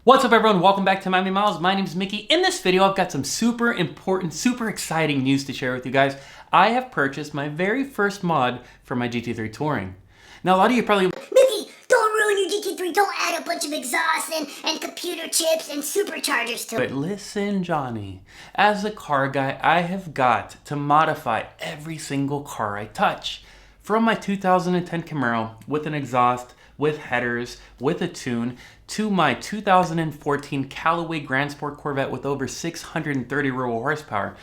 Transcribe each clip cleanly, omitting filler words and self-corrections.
What's up everyone, welcome back to Miami Miles. My name is Mickey. In this video, I've got some super important, super exciting news to share with you guys. I have purchased my very first mod for my GT3 Touring. Now a lot of you probably... Mickey, don't ruin your GT3, don't add a bunch of exhaust and computer chips and superchargers to it. But listen, Johnny, as a car guy, I have got to modify every single car I touch. From my 2010 Camaro with an exhaust, with headers, with a tune, to my 2014 Callaway Grand Sport Corvette with over 630 real horsepower.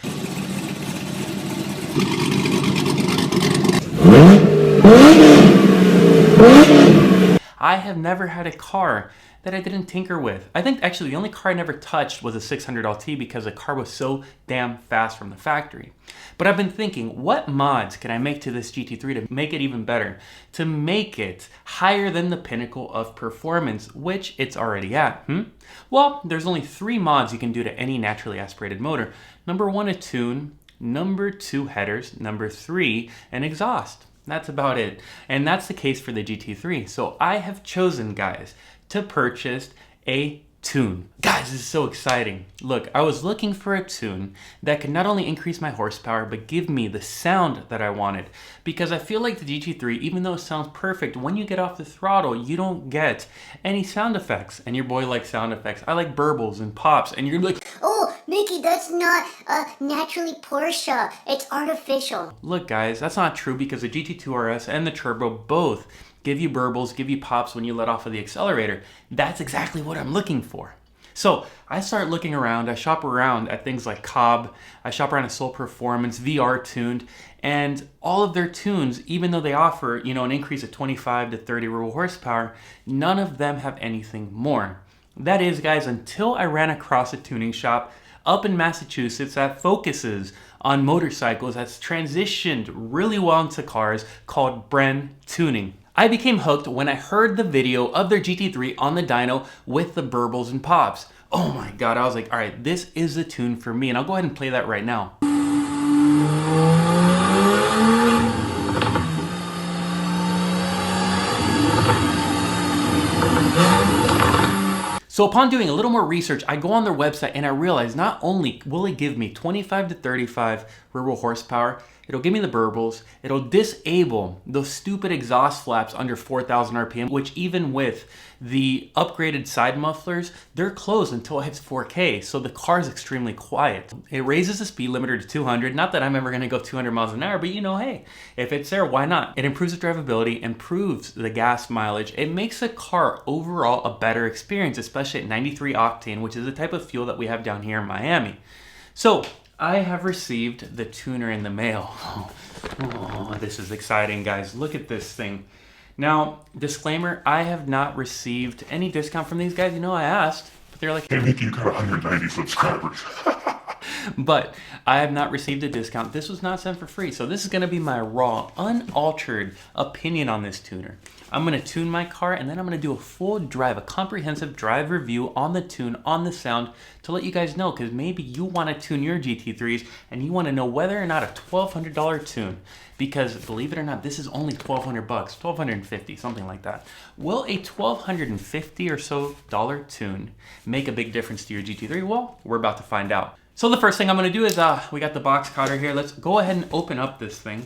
I have never had a car that I didn't tinker with. I think actually the only car I never touched was a 600 LT because the car was so damn fast from the factory. But I've been thinking, what mods can I make to this GT3 to make it even better? To make it higher than the pinnacle of performance, which it's already at. Well, there's only 3 mods you can do to any naturally aspirated motor. Number 1, a tune. Number 2, headers. Number 3, an exhaust. That's about it. And that's the case for the GT3. So I have chosen, guys, to purchase a tune. Guys, this is so exciting. Look, I was looking for a tune that could not only increase my horsepower, but give me the sound that I wanted. Because I feel like the GT3, even though it sounds perfect, when you get off the throttle, you don't get any sound effects. And your boy likes sound effects. I like burbles and pops, and you're gonna be like, Oh, Mickey, that's not naturally Porsche, it's artificial. look guys, that's not true because the GT2 RS and the Turbo both give you burbles, give you pops when you let off of the accelerator. That's exactly what I'm looking for. So I start looking around, I shop around at things like Cobb, I shop around at Soul Performance, VR Tuned, and all of their tunes, even though they offer, an increase of 25 to 30 real horsepower, none of them have anything more. That is, guys, until I ran across a tuning shop up in Massachusetts that focuses on motorcycles, that's transitioned really well into cars, called Bren Tuning. I became hooked when I heard the video of their GT3 on the dyno with the burbles and pops. Oh my god, I was like, alright, this is the tune for me, and I'll go ahead and play that right now. So upon doing a little more research, I go on their website and I realize not only will it give me 25 to 35 rear-wheel horsepower, it'll give me the burbles, it'll disable those stupid exhaust flaps under 4,000 RPM, which even with the upgraded side mufflers, they're closed until it hits 4K, so the car is extremely quiet. It raises the speed limiter to 200, not that I'm ever gonna go 200 miles an hour, but hey, if it's there, why not? It improves the drivability, improves the gas mileage, it makes the car overall a better experience, especially at 93 octane, which is the type of fuel that we have down here in Miami. So, I have received the tuner in the mail. Oh, this is exciting, guys. Look at this thing. Now, disclaimer, I have not received any discount from these guys. I asked, but they're like, Hey Mickey, you got 190 subscribers. but I have not received a discount. This was not sent for free. So this is gonna be my raw, unaltered opinion on this tuner. I'm gonna tune my car and then I'm gonna do a full drive, a comprehensive drive review on the tune, on the sound, to let you guys know, because maybe you wanna tune your GT3s and you wanna know whether or not a $1,200 tune, because believe it or not, this is only 1,200 bucks, 1,250, something like that. Will a 1,250 or so dollar tune make a big difference to your GT3? Well, we're about to find out. So the first thing I'm gonna do is, we got the box cutter here. Let's go ahead and open up this thing.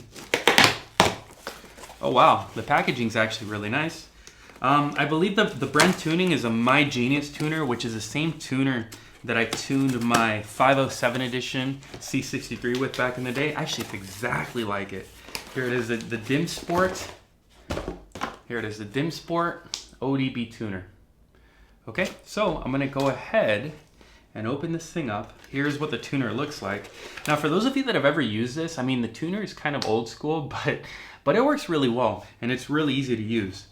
Oh wow, the packaging's actually really nice. I believe the Bren Tuning is a My Genius tuner, which is the same tuner that I tuned my 507 edition C63 with back in the day. Actually, it's exactly like it. Here it is, the Dim Sport. Here it is, the Dim Sport ODB tuner. Okay, so I'm gonna go ahead and open this thing up. Here's what the tuner looks like. Now, for those of you that have ever used this, the tuner is kind of old school, but it works really well, and it's really easy to use.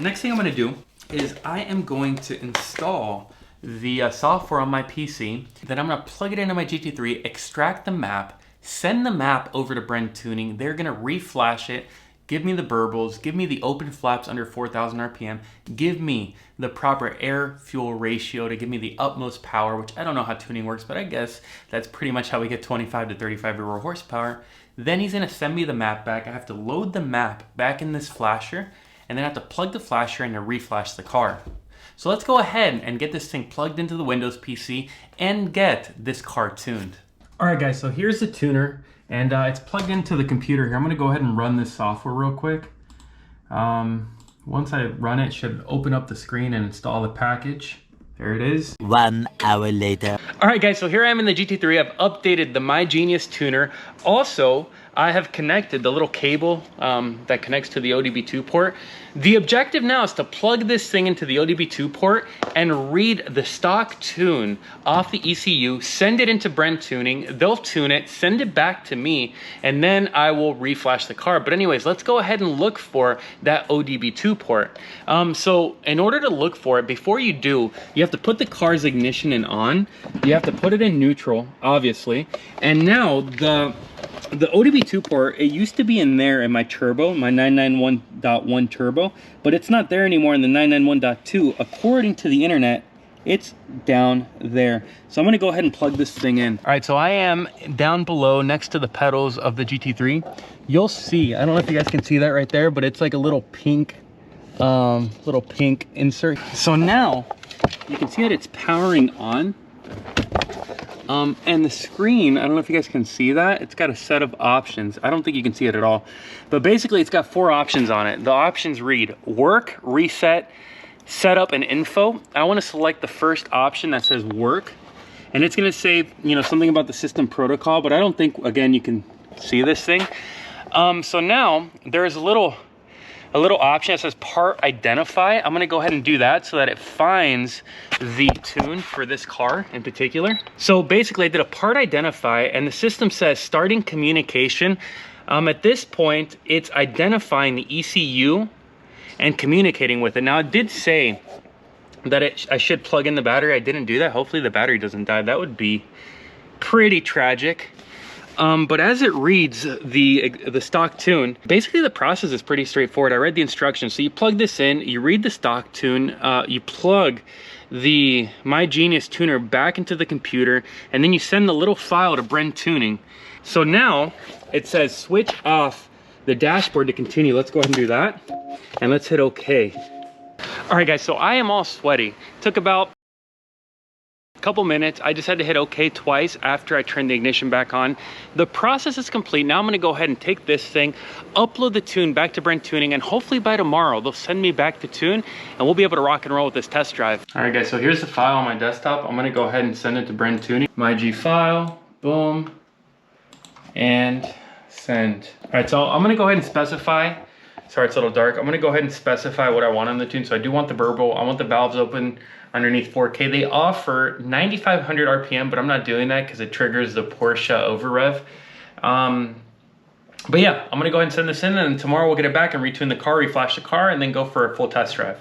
Next thing I'm gonna do is I am going to install the software on my PC. Then I'm gonna plug it into my GT3, extract the map, send the map over to Bren Tuning. They're gonna reflash it, give me the burbles, give me the open flaps under 4,000 RPM, give me the proper air-fuel ratio to give me the utmost power, which I don't know how tuning works, but I guess that's pretty much how we get 25 to 35 rear horsepower. Then he's gonna send me the map back. I have to load the map back in this flasher, and then I have to plug the flasher in to reflash the car. So let's go ahead and get this thing plugged into the Windows PC and get this car tuned. All right guys, so here's the tuner and it's plugged into the computer here. I'm gonna go ahead and run this software real quick. Once I run it, it should open up the screen and install the package. There it is. 1 hour later. All right guys, so here I am in the GT3. I've updated the My Genius tuner. Also, I have connected the little cable that connects to the ODB2 port. The objective now is to plug this thing into the ODB2 port and read the stock tune off the ECU, send it into Brent Tuning, they'll tune it, send it back to me, and then I will reflash the car. But anyways, let's go ahead and look for that ODB2 port. So in order to look for it, before you do, you have to put the car's ignition in on, you have to put it in neutral, obviously, and now the ODB2 port, it used to be in there in my turbo, my 991.1 turbo, but it's not there anymore in the 991.2. According to the internet, it's down there. So I'm gonna go ahead and plug this thing in. All right, so I am down below next to the pedals of the GT3. You'll see, I don't know if you guys can see that right there, but it's like a little pink insert. So now you can see that it's powering on. And the screen, I don't know if you guys can see that, it's got a set of options. I don't think you can see it at all, but basically it's got 4 options on it. The options read work, reset, setup, and info. I want to select the first option that says work, and it's going to say, you know, something about the system protocol, but I don't think, again, you can see this thing. So now there's a little option that says part identify. I'm gonna go ahead and do that so that it finds the tune for this car in particular. So basically I did a part identify and the system says starting communication. At this point, it's identifying the ECU and communicating with it. Now it did say that I should plug in the battery. I didn't do that. Hopefully the battery doesn't die. That would be pretty tragic. But as it reads the stock tune, basically the process is pretty straightforward. I read the instructions. So you plug this in, you read the stock tune, you plug the My Genius tuner back into the computer, and then you send the little file to Brent Tuning. So now it says switch off the dashboard to continue. Let's go ahead and do that. And let's hit OK. All right, guys, so I am all sweaty. Took about couple minutes. I just had to hit OK twice after I turned the ignition back on. The process is complete. Now I'm going to go ahead and take this thing, upload the tune back to Brent Tuning, and hopefully by tomorrow they'll send me back the tune and we'll be able to rock and roll with this test drive. All right guys, so here's the file on my desktop. I'm going to go ahead and send it to Brent Tuning. My G file, boom, and send. All right, so I'm going to go ahead and specify. Sorry, it's a little dark. I'm going to go ahead and specify what I want on the tune. So I do want the burble. I want the valves open underneath 4K. They offer 9,500 RPM, but I'm not doing that because it triggers the Porsche over rev. But yeah, I'm going to go ahead and send this in, and tomorrow we'll get it back and retune the car, reflash the car, and then go for a full test drive.